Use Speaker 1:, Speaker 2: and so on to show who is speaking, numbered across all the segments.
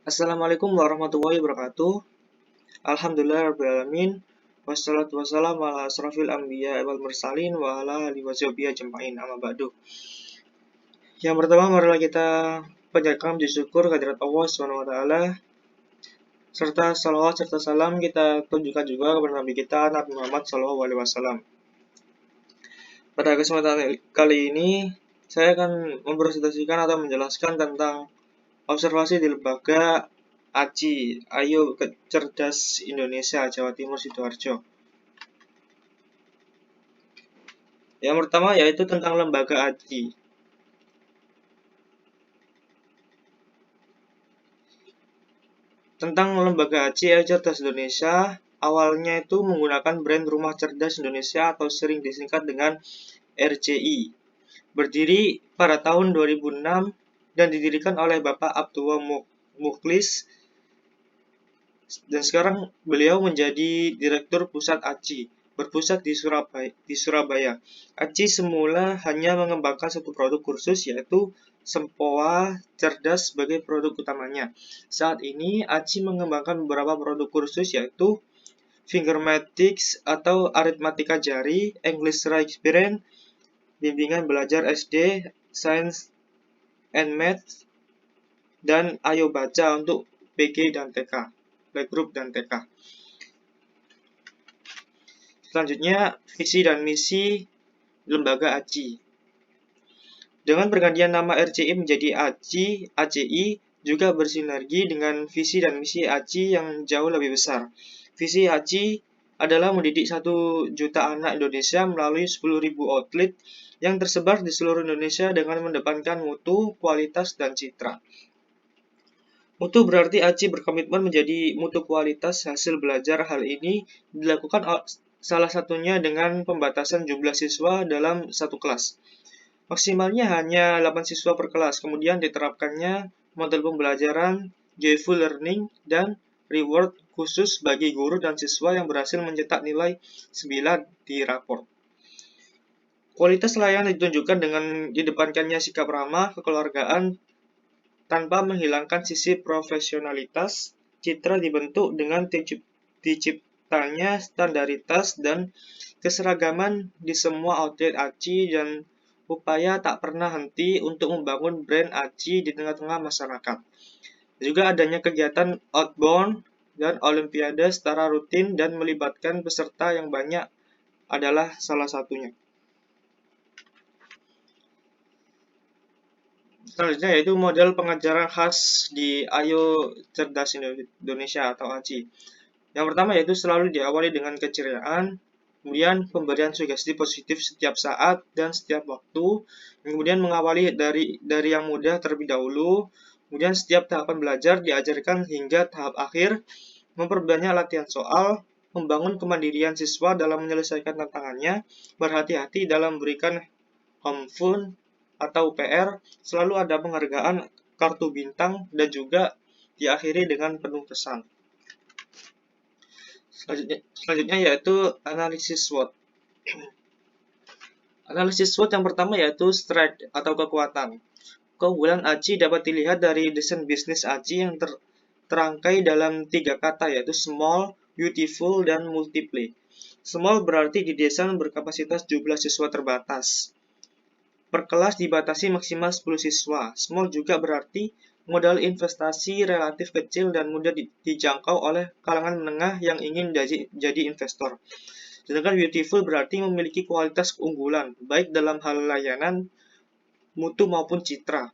Speaker 1: Assalamualaikum warahmatullahi wabarakatuh. Alhamdulillahirrahmanirrahim. Wassalatu wassalamu ala asrafil anbiya wal mursalin wa ala alihi washabihi ajma'in. Amma ba'du. Yang pertama, marilah kita panjatkan puji syukur kehadirat Allah Subhanahu wa taala, serta salawat serta salam kita tunjukkan juga kepada Nabi kita Nabi Muhammad SAW. Pada kesempatan kali ini saya akan mempresentasikan atau menjelaskan tentang observasi di lembaga ACI, Ayo Cerdas Indonesia, Jawa Timur, Sidoarjo. Yang pertama yaitu tentang lembaga ACI. Tentang lembaga ACI, Ayo Cerdas Indonesia, awalnya itu menggunakan brand Rumah Cerdas Indonesia atau sering disingkat dengan RCI. Berdiri pada tahun 2006 dan didirikan oleh Bapak Abdullah Mukhlis, dan sekarang beliau menjadi Direktur Pusat ACI, berpusat di Surabaya. ACI semula hanya mengembangkan satu produk kursus, yaitu Sempoa Cerdas sebagai produk utamanya. Saat ini ACI mengembangkan beberapa produk kursus, yaitu Fingermatics atau aritmatika jari, English Writing Brain, bimbingan belajar SD, Science and Math, dan Ayo Baca untuk PG dan TK, Playgroup dan TK. Selanjutnya, visi dan misi lembaga ACI. Dengan pergantian nama RCI menjadi ACI juga bersinergi dengan visi dan misi ACI yang jauh lebih besar. Visi ACI adalah mendidik 1 juta anak Indonesia melalui 10.000 outlet yang tersebar di seluruh Indonesia dengan mendepankan mutu, kualitas, dan citra. Mutu berarti ACI berkomitmen menjadi mutu kualitas hasil belajar. Hal ini dilakukan salah satunya dengan pembatasan jumlah siswa dalam satu kelas. Maksimalnya hanya 8 siswa per kelas. Kemudian diterapkannya model pembelajaran joyful learning dan reward khusus bagi guru dan siswa yang berhasil mencetak nilai 9 di raport. Kualitas layanan ditunjukkan dengan didepankannya sikap ramah, kekeluargaan, tanpa menghilangkan sisi profesionalitas. Citra dibentuk dengan diciptanya standaritas dan keseragaman di semua outlet ACI dan upaya tak pernah henti untuk membangun brand ACI di tengah-tengah masyarakat. Juga adanya kegiatan outbound dan olimpiade secara rutin dan melibatkan peserta yang banyak adalah salah satunya. Selanjutnya yaitu model pengajaran khas di Ayo Cerdas Indonesia atau ACI. Yang pertama yaitu selalu diawali dengan keceriaan, kemudian pemberian sugesti positif setiap saat dan setiap waktu, kemudian mengawali dari yang mudah terlebih dahulu, kemudian setiap tahapan belajar diajarkan hingga tahap akhir, memperbanyak latihan soal, membangun kemandirian siswa dalam menyelesaikan tantangannya, berhati-hati dalam memberikan home fun atau PR, selalu ada penghargaan kartu bintang, dan juga diakhiri dengan penuh pesan. Selanjutnya yaitu analisis SWOT. Analisis SWOT yang pertama yaitu strength atau kekuatan. Keunggulan ACI dapat dilihat dari desain bisnis ACI yang terangkai dalam 3 kata, yaitu small, beautiful, dan multiply. Small berarti didesain berkapasitas jumlah siswa terbatas. Per kelas dibatasi maksimal 10 siswa. Small juga berarti modal investasi relatif kecil dan mudah dijangkau oleh kalangan menengah yang ingin jadi investor. Sedangkan beautiful berarti memiliki kualitas keunggulan, baik dalam hal layanan, mutu maupun citra.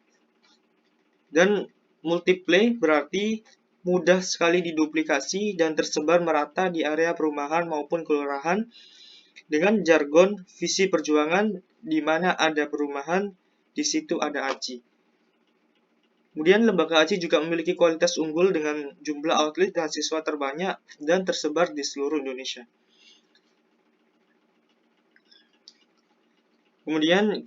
Speaker 1: Dan multiply berarti mudah sekali diduplikasi dan tersebar merata di area perumahan maupun kelurahan. Dengan jargon visi perjuangan, di mana ada perumahan, di situ ada ACI. Kemudian lembaga ACI juga memiliki kualitas unggul dengan jumlah outlet dan siswa terbanyak dan tersebar di seluruh Indonesia. Kemudian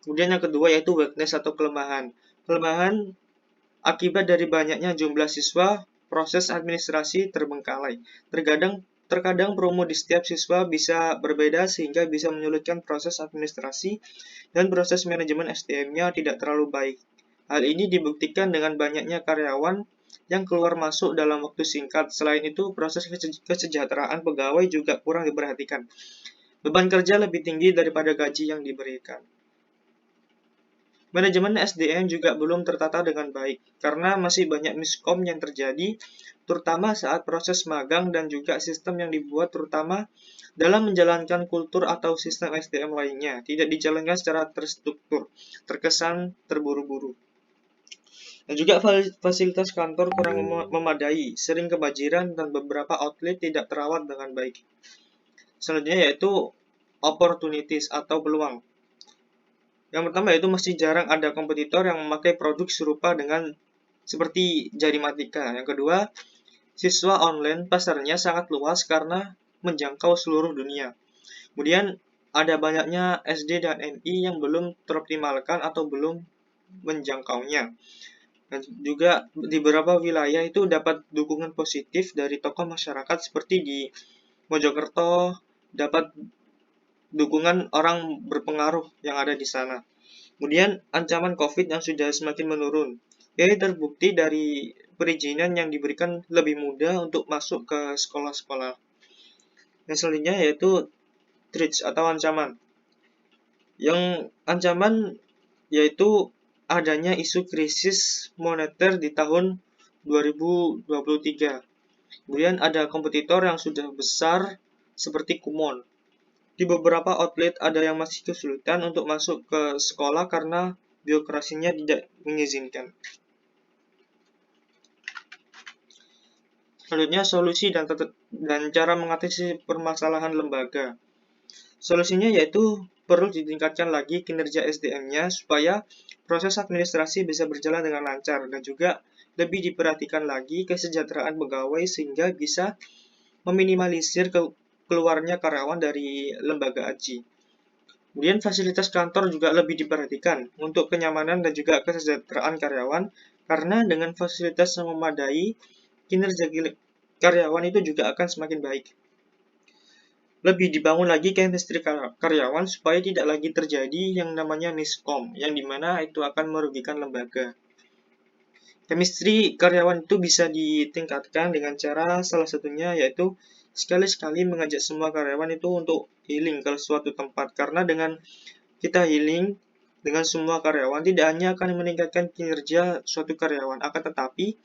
Speaker 1: yang kedua yaitu weakness atau kelemahan. Kelemahan akibat dari banyaknya jumlah siswa, proses administrasi terbengkalai. Terkadang promo di setiap siswa bisa berbeda sehingga bisa menyulitkan proses administrasi dan proses manajemen SDM-nya tidak terlalu baik. Hal ini dibuktikan dengan banyaknya karyawan yang keluar masuk dalam waktu singkat. Selain itu, proses kesejahteraan pegawai juga kurang diperhatikan. Beban kerja lebih tinggi daripada gaji yang diberikan. Manajemen SDM juga belum tertata dengan baik, karena masih banyak miskom yang terjadi, terutama saat proses magang dan juga sistem yang dibuat terutama dalam menjalankan kultur atau sistem SDM lainnya, tidak dijalankan secara terstruktur, terkesan terburu-buru. Dan juga fasilitas kantor kurang memadai, sering kebanjiran, dan beberapa outlet tidak terawat dengan baik. Selanjutnya yaitu opportunities atau peluang. Yang pertama yaitu masih jarang ada kompetitor yang memakai produk serupa dengan seperti Jarimatika. Yang kedua, siswa online pasarnya sangat luas karena menjangkau seluruh dunia. Kemudian ada banyaknya SD dan MI yang belum teroptimalkan atau belum menjangkaunya. Dan juga di beberapa wilayah itu dapat dukungan positif dari tokoh masyarakat seperti di Mojokerto, dapat dukungan orang berpengaruh yang ada di sana. Kemudian ancaman COVID yang sudah semakin menurun. Ini terbukti dari perizinan yang diberikan lebih mudah untuk masuk ke sekolah-sekolah. Yang selanjutnya yaitu threats atau ancaman. Yang ancaman yaitu adanya isu krisis moneter di tahun 2023. Kemudian ada kompetitor yang sudah besar seperti Kumon. Di beberapa outlet ada yang masih kesulitan untuk masuk ke sekolah karena birokrasinya tidak mengizinkan. Selanjutnya solusi dan cara mengatasi permasalahan lembaga. Solusinya yaitu perlu ditingkatkan lagi kinerja SDM-nya supaya proses administrasi bisa berjalan dengan lancar dan juga lebih diperhatikan lagi kesejahteraan pegawai sehingga bisa meminimalisir keluarnya karyawan dari lembaga AJI. Kemudian fasilitas kantor juga lebih diperhatikan untuk kenyamanan dan juga kesejahteraan karyawan karena dengan fasilitas yang memadai, kinerja karyawan itu juga akan semakin baik. Lebih dibangun lagi chemistry karyawan supaya tidak lagi terjadi yang namanya miskom, yang dimana itu akan merugikan lembaga. Chemistry karyawan itu bisa ditingkatkan dengan cara salah satunya yaitu sekali-sekali mengajak semua karyawan itu untuk healing ke suatu tempat. Karena dengan kita healing dengan semua karyawan tidak hanya akan meningkatkan kinerja suatu karyawan, akan tetapi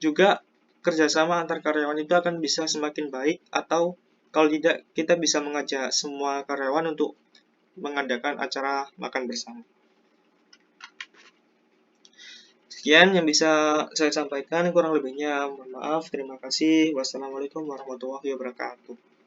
Speaker 1: juga kerjasama antar karyawan itu akan bisa semakin baik, atau kalau tidak kita bisa mengajak semua karyawan untuk mengadakan acara makan bersama. Sekian yang bisa saya sampaikan, kurang lebihnya mohon maaf. Terima kasih. Wassalamualaikum warahmatullahi wabarakatuh.